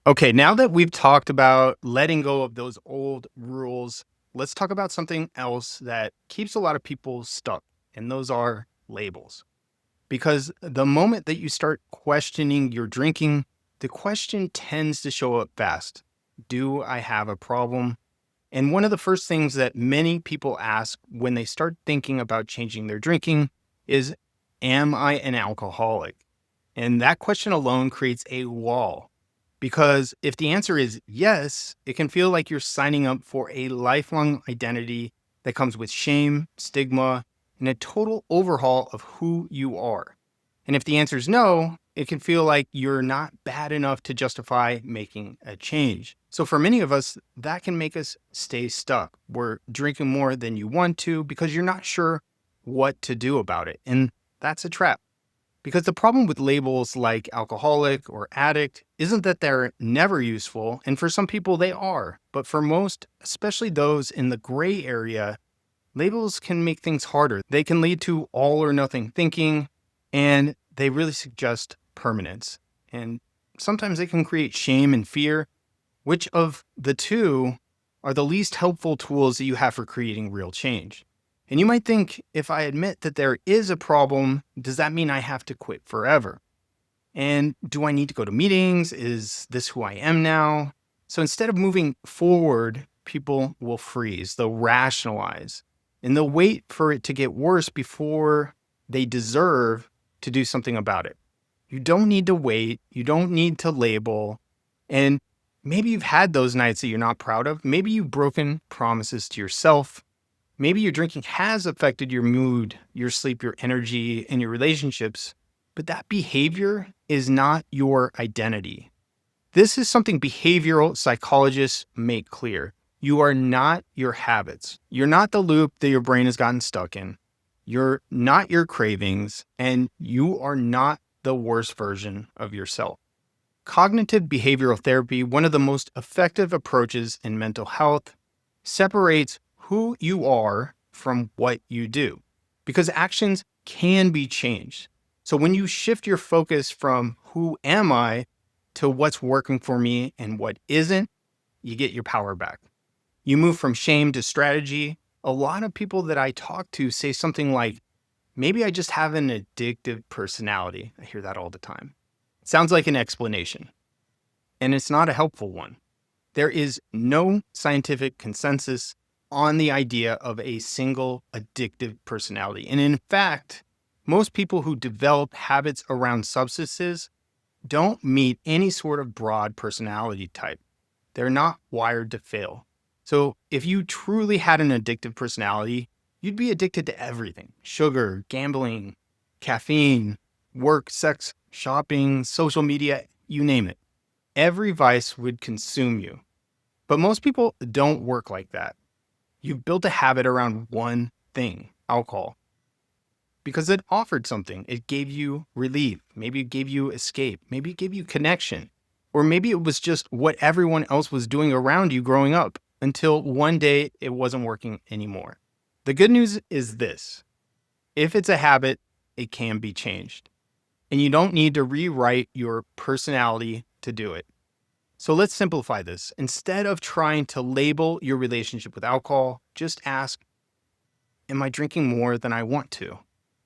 Okay, now that we've talked about letting go of those old rules, let's talk about something else that keeps a lot of people stuck, and those are labels. Because the moment that you start questioning your drinking, the question tends to show up fast. Do I have a problem? And one of the first things that many people ask when they start thinking about changing their drinking is, am I an alcoholic? And that question alone creates a wall. Because if the answer is yes, it can feel like you're signing up for a lifelong identity that comes with shame, stigma, and a total overhaul of who you are. And if the answer is no, it can feel like you're not bad enough to justify making a change. So for many of us, that can make us stay stuck. We're drinking more than you want to because you're not sure what to do about it. And that's a trap. Because the problem with labels like alcoholic or addict isn't that they're never useful, and for some people they are. But for most, especially those in the gray area, labels can make things harder. They can lead to all or nothing thinking, and they really suggest permanence. And sometimes they can create shame and fear. Which of the two are the least helpful tools that you have for creating real change? And you might think, if I admit that there is a problem, does that mean I have to quit forever? And do I need to go to meetings? Is this who I am now? So instead of moving forward, people will freeze, they'll rationalize, and they'll wait for it to get worse before they deserve to do something about it. You don't need to wait. You don't need to label. And maybe you've had those nights that you're not proud of. Maybe you've broken promises to yourself. Maybe your drinking has affected your mood, your sleep, your energy, and your relationships, but that behavior is not your identity. This is something behavioral psychologists make clear. You are not your habits. You're not the loop that your brain has gotten stuck in. You're not your cravings, and you are not the worst version of yourself. Cognitive behavioral therapy, one of the most effective approaches in mental health, separates who you are from what you do, because actions can be changed. So when you shift your focus from who am I to what's working for me and what isn't, you get your power back. You move from shame to strategy. A lot of people that I talk to say something like, maybe I just have an addictive personality. I hear that all the time. It sounds like an explanation, and it's not a helpful one. There is no scientific consensus on the idea of a single addictive personality. And in fact, most people who develop habits around substances don't meet any sort of broad personality type. They're not wired to fail. So if you truly had an addictive personality, you'd be addicted to everything: sugar, gambling, caffeine, work, sex, shopping, social media, you name it. Every vice would consume you. But most people don't work like that. You've built a habit around one thing: alcohol, because it offered something. It gave you relief. Maybe it gave you escape. Maybe it gave you connection. Or maybe it was just what everyone else was doing around you growing up until one day it wasn't working anymore. The good news is this: if it's a habit, it can be changed. And you don't need to rewrite your personality to do it. So let's simplify this. Instead of trying to label your relationship with alcohol, just ask, am I drinking more than I want to?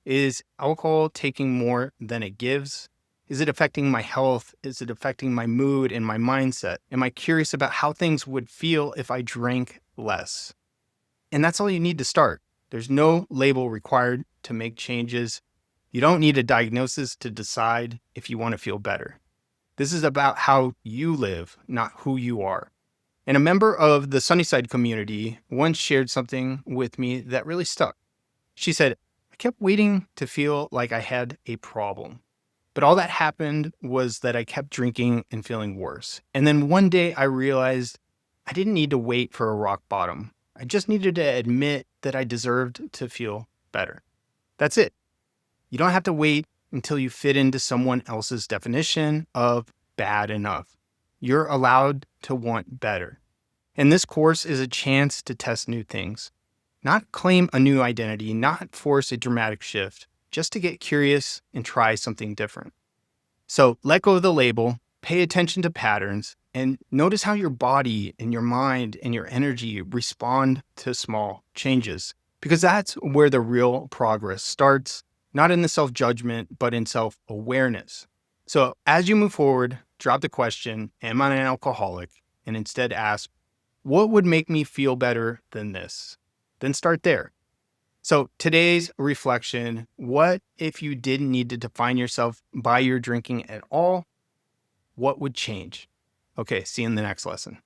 Is alcohol taking more than it gives? Is it affecting my health? Is it affecting my mood and my mindset? Am I curious about how things would feel if I drank less? And that's all you need to start. There's no label required to make changes. You don't need a diagnosis to decide if you want to feel better. This is about how you live, not who you are. And a member of the Sunnyside community once shared something with me that really stuck. She said, I kept waiting to feel like I had a problem. But all that happened was that I kept drinking and feeling worse. And then one day I realized I didn't need to wait for a rock bottom. I just needed to admit that I deserved to feel better. That's it. You don't have to wait until you fit into someone else's definition of bad enough. You're allowed to want better. And this course is a chance to test new things, not claim a new identity, not force a dramatic shift, just to get curious and try something different. So let go of the label, Pay attention to patterns and notice how your body and your mind and your energy respond to small changes, because that's where the real progress starts, not in the self judgment, but in self awareness. So as you move forward, drop the question, am I an alcoholic? And instead ask, what would make me feel better than this? Then start there. So today's reflection, what if you didn't need to define yourself by your drinking at all? What would change? Okay, see you in the next lesson.